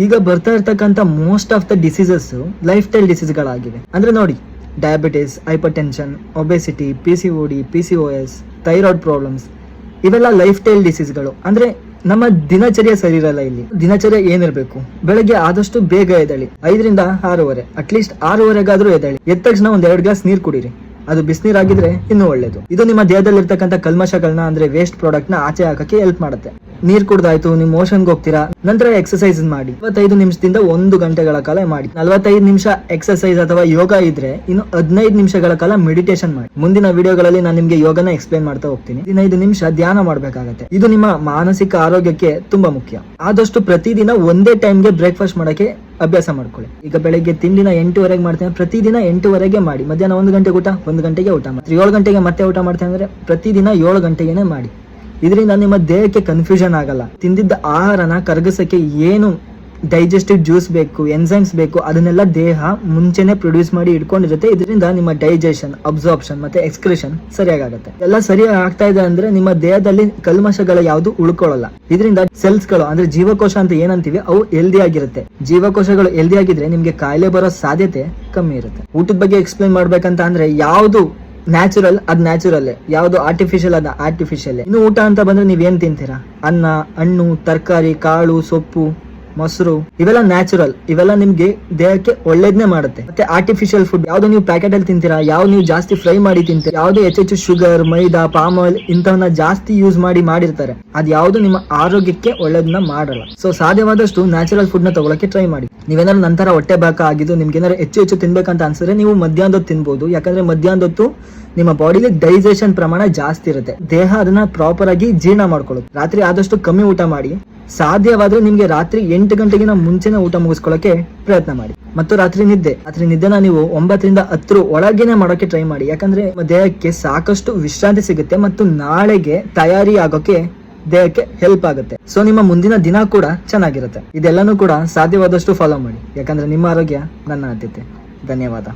ಈಗ ಬರ್ತಾ ಇರ್ತಕ್ಕಂಥ most of the diseases life style ಡಿಸೀಸ್ಗಳಾಗಿವೆ. ಅಂದ್ರೆ ನೋಡಿ, diabetes, hypertension, obesity, PCOD, PCOS, thyroid problems, ಇವೆಲ್ಲ ಲೈಫ್ ಸ್ಟೈಲ್ ಡಿಸೀಸ್ಗಳು. ಅಂದ್ರೆ ನಮ್ಮ ದಿನಚರ್ಯ ಸರಿ ಇರಲ್ಲ. ಇಲ್ಲಿ ದಿನಚರ್ಯ ಏನಿರ್ಬೇಕು, ಬೆಳಗ್ಗೆ ಆದಷ್ಟು ಬೇಗ ಎದ್ದೇಳಿ, 5ರಿಂದ 6:30, ಅಟ್ಲೀಸ್ಟ್ 6:30ಗಾದ್ರೂ ಎದ್ದೇಳಿ. ಎದ್ದ ತಕ್ಷಣ ಒಂದ್ 2 ಗ್ಲಾಸ್ ನೀರು ಕುಡೀರಿ. ಅದು ಬಿಸಿನೀರಾಗಿದ್ರೆ ಇನ್ನೂ ಒಳ್ಳೇದು. ಇದು ನಿಮ್ಮ ದೇಹದಲ್ಲಿ ಇರ್ತಕ್ಕಂಥ ಕಲ್ಮಶಗಳನ್ನ ಅಂದ್ರೆ ವೇಸ್ಟ್ ಪ್ರಾಡಕ್ಟ್ ನ ಆಚೆ ಹಾಕಕ್ಕೆ ಹೆಲ್ಪ್ ಮಾಡುತ್ತೆ. ನೀರ್ ಕುಡ್ದಾಯ್ತು, ನಿಮ್ ಮೋಷನ್ಗೆ ಹೋಗ್ತೀರಾ, ನಂತರ ಎಕ್ಸರ್ಸೈಸ್ ಮಾಡಿ 45 ನಿಮಿಷದಿಂದ 1 ಗಂಟೆಗಳ ಕಾಲ ಮಾಡಿ. 45 ನಿಮಿಷ ಎಕ್ಸರ್ಸೈಸ್ ಅಥವಾ ಯೋಗ ಇದ್ರೆ ಇನ್ನು 15 ನಿಮಿಷಗಳ ಕಾಲ ಮೆಡಿಟೇಷನ್ ಮಾಡಿ. ಮುಂದಿನ ವಿಡಿಯೋಗಳಲ್ಲಿ ನಾನು ನಿಮ್ಗೆ ಯೋಗನ ಎಕ್ಸ್ಪ್ಲೇನ್ ಮಾಡ್ತಾ ಹೋಗ್ತೀನಿ. 15 ನಿಮಿಷ ಧ್ಯಾನ ಮಾಡ್ಬೇಕಾಗತ್ತೆ. ಇದು ನಿಮ್ಮ ಮಾನಸಿಕ ಆರೋಗ್ಯಕ್ಕೆ ತುಂಬಾ ಮುಖ್ಯ. ಆದಷ್ಟು ಪ್ರತಿದಿನ ಒಂದೇ ಟೈಮ್ಗೆ ಬ್ರೇಕ್ಫಾಸ್ಟ್ ಮಾಡಕ್ಕೆ ಅಭ್ಯಾಸ ಮಾಡ್ಕೊಳ್ಳಿ. ಈಗ ಬೆಳಗ್ಗೆ ತಿಂಡಿನ 8:30 ಮಾಡ್ತೇನೆ, ಪ್ರತಿದಿನ 8:30 ಮಾಡಿ. ಮಧ್ಯಾಹ್ನ 1 ಗಂಟೆಗೆ ಊಟ, 1 ಗಂಟೆಗೆ ಊಟ ಮಾಡಿ. 7 ಗಂಟೆಗೆ ಮತ್ತೆ ಊಟ ಮಾಡ್ತೇನೆ ಅಂದ್ರೆ ಪ್ರತಿದಿನ 7 ಗಂಟೆಗೆ ಮಾಡಿ. ಇದರಿಂದ ನಿಮ್ಮ ದೇಹಕ್ಕೆ ಕನ್ಫ್ಯೂಷನ್ ಆಗಲ್ಲ. ತಿಂದಿದ್ದ ಆಹಾರನ ಕರಗಿಸಕ್ಕೆ ಏನು ಡೈಜೆಸ್ಟಿವ್ ಜ್ಯೂಸ್ ಬೇಕು, ಎನ್ಸೈಮ್ಸ್ ಬೇಕು, ಅದನ್ನೆಲ್ಲ ದೇಹ ಮುಂಚೆನೆ ಪ್ರೊಡ್ಯೂಸ್ ಮಾಡಿ ಇಟ್ಕೊಂಡಿರುತ್ತೆ. ಇದರಿಂದ ನಿಮ್ಮ ಡೈಜೆಷನ್, ಅಬ್ಸಾರ್ಪ್ಷನ್ ಮತ್ತೆ ಎಕ್ಸ್ಕ್ರಿಷನ್ ಸರಿಯಾಗುತ್ತೆ. ಎಲ್ಲ ಸರಿಯಾಗಿ ಆಗ್ತಾ ಇದೆ ಅಂದ್ರೆ ನಿಮ್ಮ ದೇಹದಲ್ಲಿ ಕಲ್ಮಶಗಳ ಯಾವುದು ಉಳ್ಕೊಳ್ಳಲ್ಲ. ಇದರಿಂದ ಸೆಲ್ಸ್ ಗಳು ಅಂದ್ರೆ ಜೀವಕೋಶ ಅಂತ ಏನಂತೀವಿ ಅವು ಹೆಲ್ದಿ ಆಗಿರುತ್ತೆ. ಜೀವಕೋಶಗಳು ಹೆಲ್ದಿ ಆಗಿದ್ರೆ ನಿಮ್ಗೆ ಕಾಯಿಲೆ ಬರೋ ಸಾಧ್ಯತೆ ಕಮ್ಮಿ ಇರುತ್ತೆ. ಊಟದ ಬಗ್ಗೆ ಎಕ್ಸ್ಪ್ಲೈನ್ ಮಾಡ್ಬೇಕಂತ ಅಂದ್ರೆ ಯಾವುದು ನ್ಯಾಚುರಲ್ ಅದ್ ನ್ಯಾಚುರಲ್, ಯಾವ್ದು ಆರ್ಟಿಫಿಷಿಯಲ್ ಅದ ಆರ್ಟಿಫಿಷಿಯಲ್. ಇನ್ನು ಊಟ ಅಂತ ಬಂದ್ರೆ ನೀವೇನ್ ತಿಂತೀರಾ? ಅನ್ನ, ಹಣ್ಣು, ತರಕಾರಿ, ಕಾಳು, ಸೊಪ್ಪು, ಮೊಸರು, ಇವೆಲ್ಲ ನ್ಯಾಚುರಲ್. ಇವೆಲ್ಲ ನಿಮ್ಗೆ ದೇಹಕ್ಕೆ ಒಳ್ಳೇದನ್ನೇ ಮಾಡುತ್ತೆ. ಮತ್ತೆ ಆರ್ಟಿಫಿಷಿಯಲ್ ಫುಡ್ ಯಾವ್ದು ನೀವು ಪ್ಯಾಕೆಟ್ ಅಲ್ಲಿ ತಿಂತೀರಾ, ಯಾವ್ದು ನೀವು ಜಾಸ್ತಿ ಫ್ರೈ ಮಾಡಿ ತಿಂತೀರಾ, ಯಾವ್ದು ಹೆಚ್ಚು ಶುಗರ್, ಮೈದಾ, ಪಾಮ್ ಆಯಿಲ್ ಇಂಥವನ್ನ ಜಾಸ್ತಿ ಯೂಸ್ ಮಾಡಿರ್ತಾರೆ, ಅದ್ ಯಾವ್ದು ನಿಮ್ಮ ಆರೋಗ್ಯಕ್ಕೆ ಒಳ್ಳೇದನ್ನ ಮಾಡಲ್ಲ. ಸೊ ಸಾಧ್ಯವಾದಷ್ಟು ನ್ಯಾಚುರಲ್ ಫುಡ್ ನ ತಗೊಳಕ್ಕೆ ಟ್ರೈ ಮಾಡಿ. ನೀವೇನಾದ್ರು ನಂತರ ಹೊಟ್ಟೆ ಬಾಕ ಆಗಿದ್ದು ನಿಮ್ಗೆ ಏನಾದ್ರು ಹೆಚ್ಚು ತಿನ್ಬೇಕಂತ ಅನ್ಸಿದ್ರೆ ನೀವು ಮಧ್ಯಾಹ್ನದೊತ್ತು ತಿನ್ಬೋದು. ಯಾಕಂದ್ರೆ ಮಧ್ಯಾಹ್ನದೊತ್ತು ನಿಮ್ಮ ಬಾಡಿಲಿ ಡೈಜೆಷನ್ ಪ್ರಮಾಣ ಜಾಸ್ತಿ ಇರುತ್ತೆ. ದೇಹ ಅದನ್ನ ಪ್ರಾಪರ್ ಆಗಿ ಜೀರ್ಣ ಮಾಡ್ಕೊಳ್ಳುತ್ತೆ. ರಾತ್ರಿ ಆದಷ್ಟು ಕಮ್ಮಿ ಊಟ ಮಾಡಿ. ಸಾಧ್ಯವಾದ್ರೆ ನಿಮ್ಗೆ ರಾತ್ರಿ 8 ಗಂಟೆಗಿನ ಮುಂಚೆನೆ ಊಟ ಮುಗಿಸ್ಕೊಳ್ಳೋಕೆ ಪ್ರಯತ್ನ ಮಾಡಿ. ಮತ್ತು ರಾತ್ರಿ ನಿದ್ದೆನ ನೀವು 9ರಿಂದ 10 ಒಳಗೇನೆ ಮಾಡೋಕೆ ಟ್ರೈ ಮಾಡಿ. ಯಾಕಂದ್ರೆ ದೇಹಕ್ಕೆ ಸಾಕಷ್ಟು ವಿಶ್ರಾಂತಿ ಸಿಗುತ್ತೆ ಮತ್ತು ನಾಳೆಗೆ ತಯಾರಿ ಆಗೋಕೆ ದೇಹಕ್ಕೆ ಹೆಲ್ಪ್ ಆಗುತ್ತೆ. ಸೊ ನಿಮ್ಮ ಮುಂದಿನ ದಿನ ಕೂಡ ಚೆನ್ನಾಗಿರುತ್ತೆ. ಇದೆಲ್ಲಾನು ಕೂಡ ಸಾಧ್ಯವಾದಷ್ಟು ಫಾಲೋ ಮಾಡಿ. ಯಾಕಂದ್ರೆ ನಿಮ್ಮ ಆರೋಗ್ಯ ನನ್ನ ಆದ್ಯತೆ. ಧನ್ಯವಾದ.